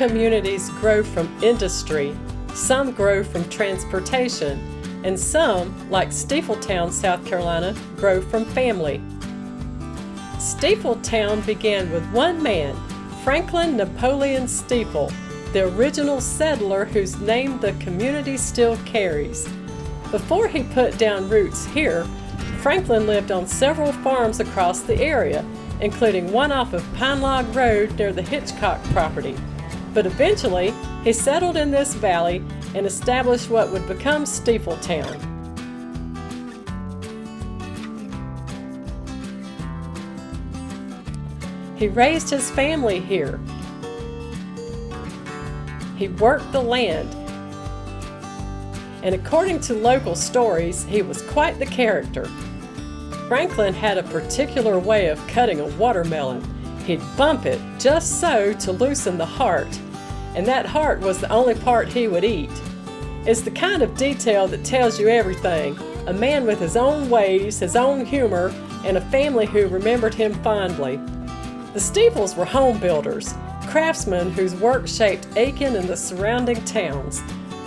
communities grow from industry, some grow from transportation, and some, like Stiefeltown, South Carolina, grow from family. Stiefeltown began with one man, Franklin Napoleon Stiefel, the original settler whose name the community still carries. Before he put down roots here, Franklin lived on several farms across the area, including one off of Pine Log Road near the Hitchcock property. But eventually, he settled in this valley and established what would become Stiefeltown. He raised his family here. He worked the land. And according to local stories, he was quite the character. Franklin had a particular way of cutting a watermelon. He'd bump it just so to loosen the heart, and that heart was the only part he would eat. It's the kind of detail that tells you everything. A man with his own ways, his own humor, and a family who remembered him fondly. The Stiefels were home builders, craftsmen whose work shaped Aiken and the surrounding towns.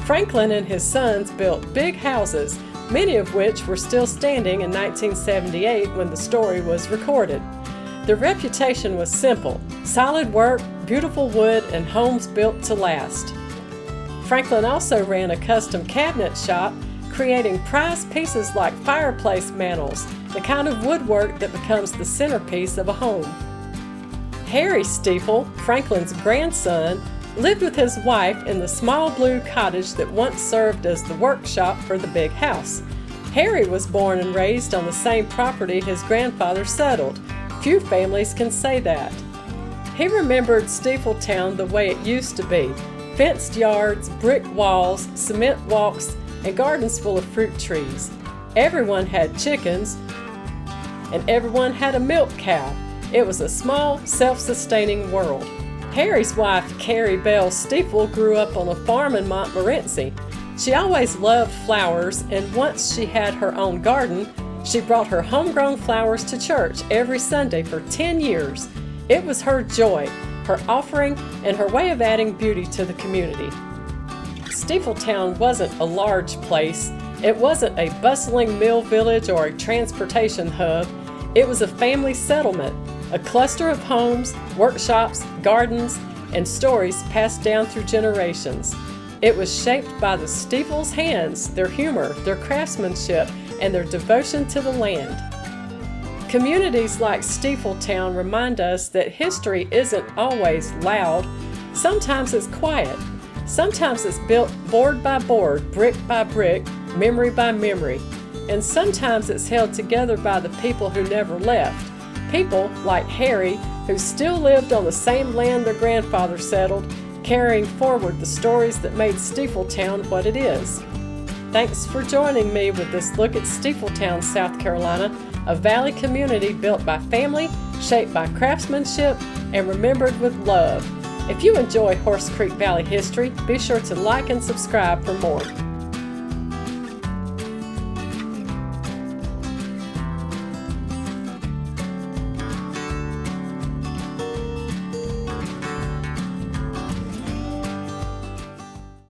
Franklin and his sons built big houses, many of which were still standing in 1978 when the story was recorded. Their reputation was simple: solid work, beautiful wood, and homes built to last. Franklin also ran a custom cabinet shop, creating prized pieces like fireplace mantels, the kind of woodwork that becomes the centerpiece of a home. Harry Stiefel, Franklin's grandson, lived with his wife in the small blue cottage that once served as the workshop for the big house. Harry was born and raised on the same property his grandfather settled. Few families can say that. He remembered Stiefeltown the way it used to be: fenced yards, brick walls, cement walks, and gardens full of fruit trees. Everyone had chickens, and everyone had a milk cow. It was a small, self-sustaining world. Harry's wife, Carrie Bell Stiefel, grew up on a farm in Montmorency. She always loved flowers, and once she had her own garden, she brought her homegrown flowers to church every Sunday for 10 years. It was her joy, her offering, and her way of adding beauty to the community. Stiefeltown wasn't a large place. It wasn't a bustling mill village or a transportation hub. It was a family settlement, a cluster of homes, workshops, gardens, and stories passed down through generations. It was shaped by the Stiefels' hands, their humor, their craftsmanship, and their devotion to the land. Communities like Stiefeltown remind us that history isn't always loud. Sometimes it's quiet. Sometimes it's built board by board, brick by brick, memory by memory. And sometimes it's held together by the people who never left. People like Harry, who still lived on the same land their grandfather settled, carrying forward the stories that made Stiefeltown what it is. Thanks for joining me with this look at Stiefeltown, South Carolina, a valley community built by family, shaped by craftsmanship, and remembered with love. If you enjoy Horse Creek Valley history, be sure to like and subscribe for more.